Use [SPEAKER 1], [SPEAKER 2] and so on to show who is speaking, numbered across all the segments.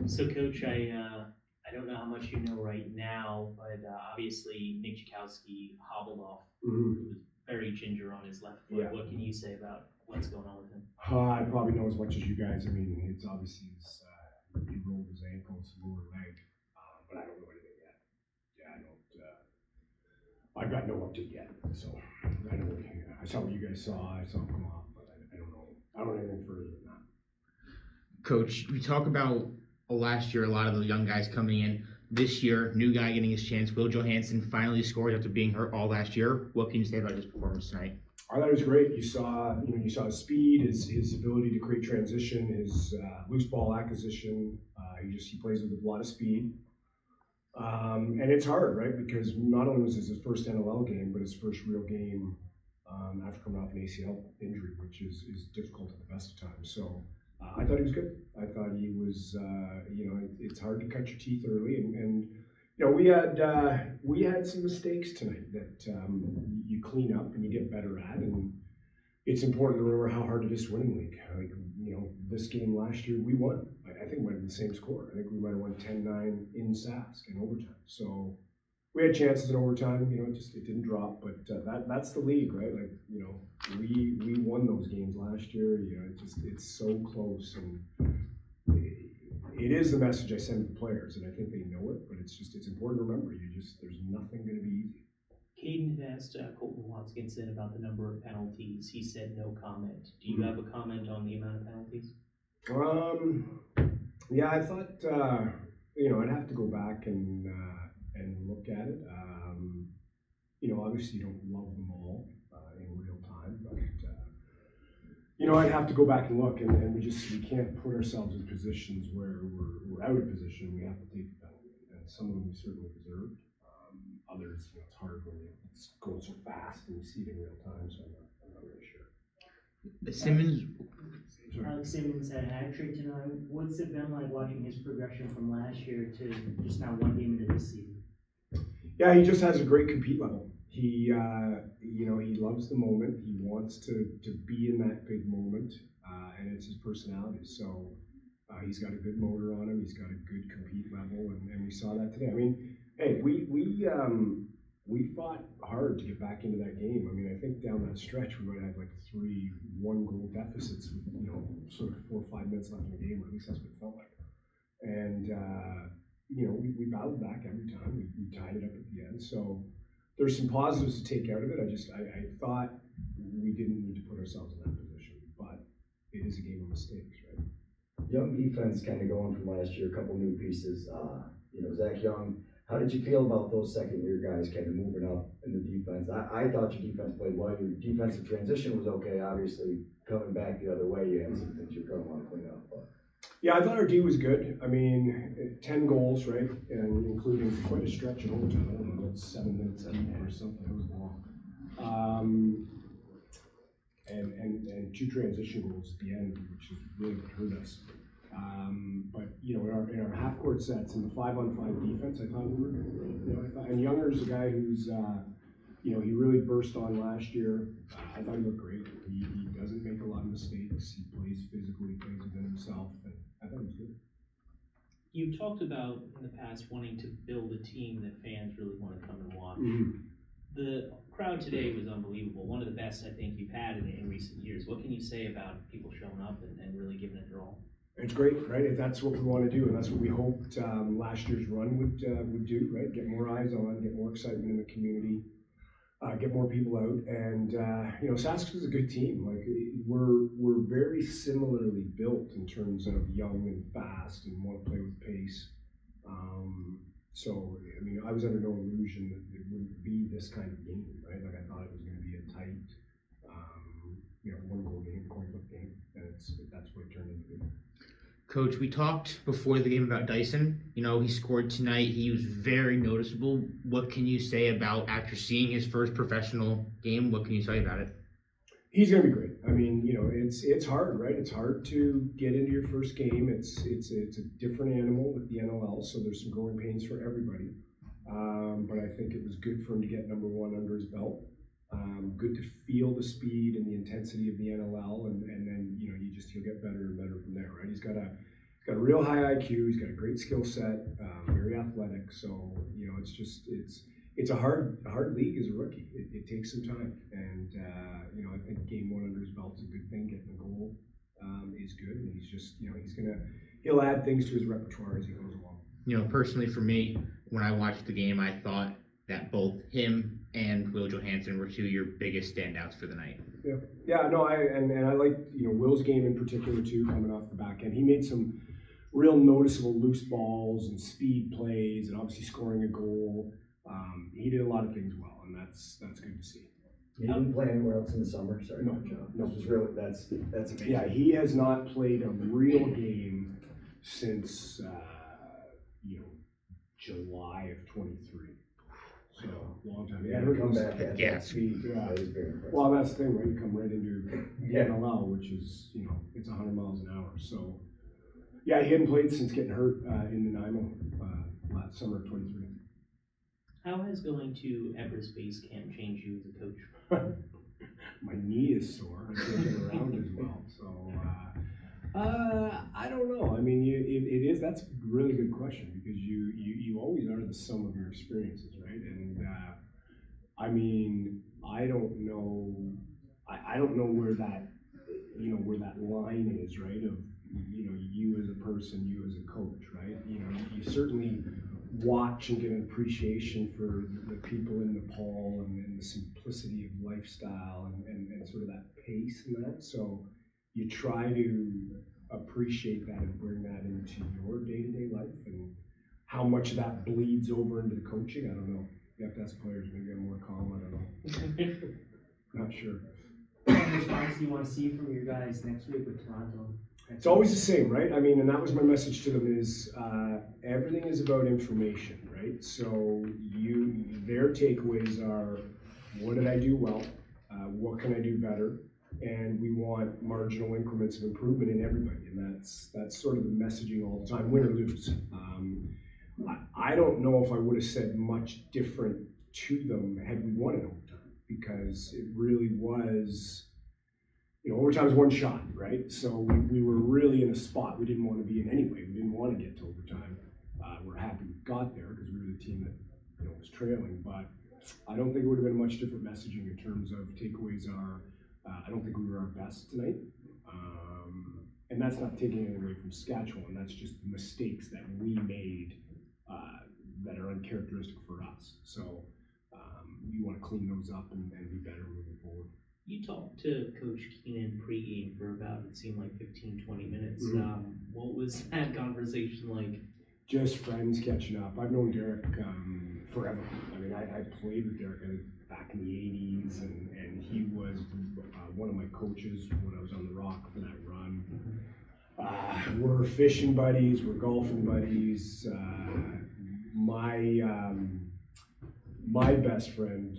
[SPEAKER 1] So, Coach, I don't know how much you know right now, but obviously Nick Chakowski hobbled off.
[SPEAKER 2] Mhm.
[SPEAKER 1] He was very ginger on his left foot.
[SPEAKER 2] Yeah.
[SPEAKER 1] What can you say about what's going on with him?
[SPEAKER 2] I probably know as much as you guys. I mean, it's obviously he rolled his ankle, it's lower leg, but I don't know anything yet. Yeah, I don't. I've got no update yet, so I don't. I saw what you guys saw. I saw him come off, but I don't know. I don't know anything further than that.
[SPEAKER 3] Coach, we talk about last year, a lot of the young guys coming in. This year, new guy getting his chance. Will Johansson finally scored after being hurt all last year. What can you say about his performance tonight?
[SPEAKER 2] I thought it was great. You saw his speed, his ability to create transition, his loose ball acquisition. He plays with a lot of speed, and it's hard, right? Because not only was this his first NLL game, but his first real game after coming off an ACL injury, which is difficult at the best of times. So I thought he was good. I thought he was, it's hard to cut your teeth early, and we had some mistakes tonight that you clean up and you get better at, and it's important to remember how hard it is to win in the league. Like, this game last year we won. I think it might have been the same score. I think we might have won 10-9 in Sask in overtime. So we had chances in overtime. It didn't drop, but that's the league, right? Like, we won those games last year. It's so close, and it is the message I send to the players, and I think they know it. But it's important to remember. There's nothing going to be easy.
[SPEAKER 1] Caden had asked Colton Watkinson about the number of penalties. He said no comment. Do you have a comment on the amount of penalties?
[SPEAKER 2] Yeah, I thought I'd have to go back and look at it. Obviously you don't love them all in real time, but I'd have to go back and look, and we can't put ourselves in positions where we're out of position. We have to take the penalty, and some of them we certainly deserved. Others, it's hard when it's going so fast and you see it in real time, so I'm not really sure.
[SPEAKER 3] Simmons.
[SPEAKER 4] Alex Simmons had a hat trick tonight. What's it been like watching his progression from last year to just now one game into this season?
[SPEAKER 2] Yeah, he just has a great compete level. He loves the moment. He wants to be in that big moment, and it's his personality. So he's got a good motor on him. He's got a good compete level, and we saw that today. I mean, hey, we fought hard to get back into that game. I mean, I think down that stretch we might have like 3 1-goal deficits with sort of 4 or 5 minutes left in the game, or at least that's what it felt like. And we battled back every time. We tied it up at the end. So there's some positives to take out of it. I thought we didn't need to put ourselves in that position, but it is a game of mistakes, right?
[SPEAKER 5] Young defense kind of going from last year, a couple new pieces. Zach Young, how did you feel about those second-year guys kind of moving up in the defense? I thought your defense played well. Your defensive transition was okay. Obviously, coming back the other way, you had some things you're going to want to clean up. But.
[SPEAKER 2] Yeah, I thought our D was good. I mean, 10 goals, right, and including quite a stretch in overtime. I don't know, it's 7 minutes deep or something. It was long. And 2 transition goals at the end, which is really what hurt us. But in our half-court sets and the 5-on-5 defense, I thought we were good. And Younger's a guy who's he really burst on last year. I thought he looked great. He doesn't make a lot of mistakes. He plays physically, plays within himself, and I thought he was good.
[SPEAKER 1] You've talked about in the past wanting to build a team that fans really want to come and watch.
[SPEAKER 2] Mm-hmm.
[SPEAKER 1] The crowd today was unbelievable. One of the best I think you've had in recent years. What can you say about people showing up and really giving it their all?
[SPEAKER 2] It's great, right? That's what we want to do, and that's what we hoped last year's run would do, right? Get more eyes on, get more excitement in the community, get more people out, and Sask is a good team. Like we're very similarly built in terms of young and fast and want to play with pace. So I mean, I was under no illusion that it wouldn't be this kind of game, right? Like I thought it was going to be a tight, 1-goal game, coin flip game, and that's what it turned into.
[SPEAKER 3] Coach, we talked before the game about Dyson. He scored tonight. He was very noticeable. What can you say about, after seeing his first professional game, what can you say about it?
[SPEAKER 2] He's going to be great. I mean, it's hard, right? It's hard to get into your first game. It's a different animal with the NLL, so there's some growing pains for everybody. But I think it was good for him to get number 1 under his belt. Good to feel the speed and the intensity of the NLL, and then he'll get better and better from there, right? He's got got a real high IQ. He's got a great skill set, very athletic. So it's a hard league as a rookie. It takes some time, and I think game one under his belt is a good thing. Getting the goal is good, and he's just he'll add things to his repertoire as he goes along.
[SPEAKER 3] Personally for me, when I watched the game, I thought that both him and Will Johansson were two of your biggest standouts for the night.
[SPEAKER 2] Yeah, no, I like Will's game in particular too, coming off the back end. He made some real noticeable loose balls and speed plays, and obviously scoring a goal. He did a lot of things well, and that's good to see.
[SPEAKER 5] He didn't play anywhere else in the summer. Sorry,
[SPEAKER 2] No,
[SPEAKER 5] John.
[SPEAKER 2] no.
[SPEAKER 5] This was really that's amazing.
[SPEAKER 2] Yeah, he has not played a real game since July of 23. So long time. Yeah,
[SPEAKER 5] Come back at
[SPEAKER 3] Yeah.
[SPEAKER 5] that speed.
[SPEAKER 2] Yeah.
[SPEAKER 5] That is very impressive.
[SPEAKER 2] Well, that's the thing, right? You come right into the NLL, which is it's 100 miles an hour. So yeah, he hadn't played since getting hurt in Nanaimo last summer of 23.
[SPEAKER 1] How has going to Everest Base Camp changed you as a coach?
[SPEAKER 2] My knee is sore. I can't get around as well. So I don't know. I mean, it is. That's a really good question because you always are the sum of your experiences, right? And I mean, I don't know. I don't know where that where that line is, right? Of you as a person, you as a coach, right? You certainly watch and get an appreciation for the people in Nepal and the simplicity of lifestyle and sort of that pace and that. So you try to appreciate that and bring that into your day-to-day life, and how much of that bleeds over into the coaching, I don't know. You have to ask players, maybe I'm more calm, I don't know. Not sure.
[SPEAKER 4] What response do you want to see from your guys next week with Toronto?
[SPEAKER 2] It's always the same, right? I mean, and that was my message to them is everything is about information, right? So their takeaways are, what did I do well? What can I do better? And we want marginal increments of improvement in everybody, and that's sort of the messaging all the time, win or lose. I don't know if I would have said much different to them had we won it overtime, because it really was, overtime is one shot, right? So we were really in a spot we didn't want to be in anyway. We didn't want to get to overtime. We're happy we got there because we were the team that was trailing, but I don't think it would have been much different messaging in terms of takeaways are, I don't think we were our best tonight. And that's not taking anything away from Saskatchewan. That's just mistakes that we made that are uncharacteristic for us. So we want to clean those up and be better moving forward.
[SPEAKER 1] You talked to Coach Keenan pregame for about, it seemed like 15-20 minutes.
[SPEAKER 2] Mm-hmm.
[SPEAKER 1] What was that conversation like?
[SPEAKER 2] Just friends catching up. I've known Derek forever. I mean, I played with Derek back in the 80s, and he was one of my coaches when I was on the Rock for that run. We're fishing buddies, we're golfing buddies. My best friend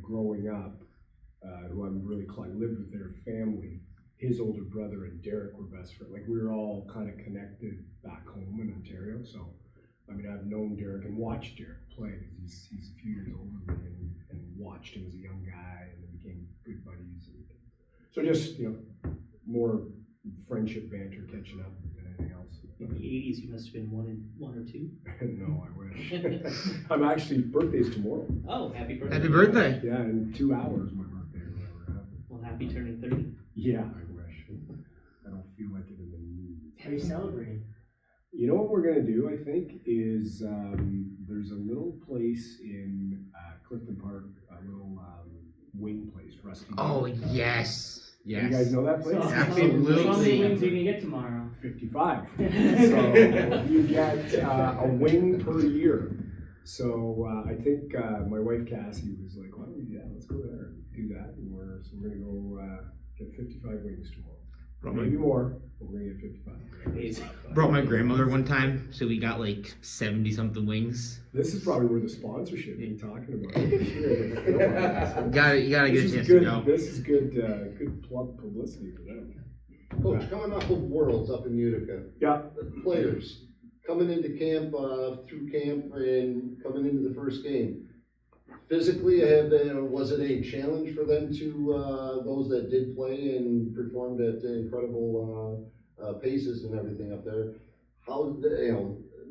[SPEAKER 2] growing up, who I'm really close, lived with their family, his older brother and Derek were best friends. Like, we were all kind of connected back home in Ontario. So, I mean, I've known Derek and watched Derek play. He's a few years older than me, and watched him as a young guy, and then became good buddies. And so just, more friendship banter catching up than anything else.
[SPEAKER 1] In the 80s, you must have been one or two.
[SPEAKER 2] No, I wish. I'm actually, birthday's tomorrow.
[SPEAKER 1] Oh, happy birthday.
[SPEAKER 3] Happy birthday.
[SPEAKER 2] Yeah, in 2 hours my birthday or whatever.
[SPEAKER 1] Well, happy turning 30.
[SPEAKER 2] Yeah, I wish. I don't feel like it in the knees.
[SPEAKER 4] How are you celebrating?
[SPEAKER 2] You know what we're gonna do, I think, is there's a little place in Clifton Park, a little wing place, Rusty.
[SPEAKER 3] Oh,
[SPEAKER 2] Wing.
[SPEAKER 3] yes. Yes.
[SPEAKER 2] You guys know that place?
[SPEAKER 4] So,
[SPEAKER 3] Absolutely.
[SPEAKER 4] How many wings are you gonna get tomorrow?
[SPEAKER 2] 55. So you get a wing per year. So I think my wife Cassie was like, "Why don't we? Yeah, let's go there and do that." And we're gonna go get 55 wings tomorrow. Maybe more, but we're gonna get 55.
[SPEAKER 3] Brought my grandmother one time, so we got like 70 something wings.
[SPEAKER 2] This is probably where the sponsorship you're talking about. You
[SPEAKER 3] You gotta get a chance
[SPEAKER 2] good,
[SPEAKER 3] to go.
[SPEAKER 2] This is good, good publicity for them.
[SPEAKER 6] Coach, coming off of Worlds up in Utica,
[SPEAKER 2] Yeah.
[SPEAKER 6] the players coming into camp, through camp and coming into the first game, physically, was it a challenge for them to, those that did play and performed at incredible paces and everything up there? how,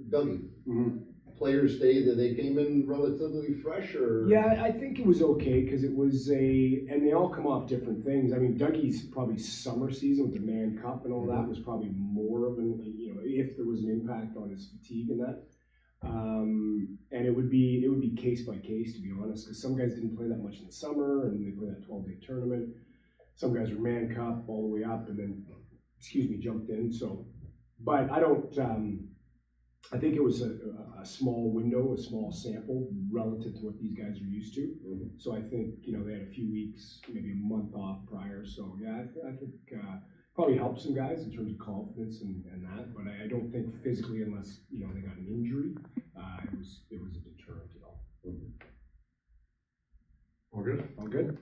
[SPEAKER 6] Dougie,
[SPEAKER 2] Mhm.
[SPEAKER 6] players stay, that they came in relatively fresh, or?
[SPEAKER 2] Yeah, I think it was okay because it was and they all come off different things. I mean, Dougie's probably summer season with the Man Cup and all that was probably more of an, if there was an impact on his fatigue and that. And it would be case by case, to be honest, because some guys didn't play that much in the summer and they play that 12-day tournament. Some guys were Man Cup all the way up and then, jumped in. So, but I don't. I think it was a small window, a small sample relative to what these guys are used to.
[SPEAKER 6] Mhm.
[SPEAKER 2] So I think, they had a few weeks, maybe a month off prior. So yeah, I think probably helped some guys in terms of confidence and that. But I don't think physically, unless, they got an injury, it was a deterrent at all.
[SPEAKER 7] All good?
[SPEAKER 2] All good?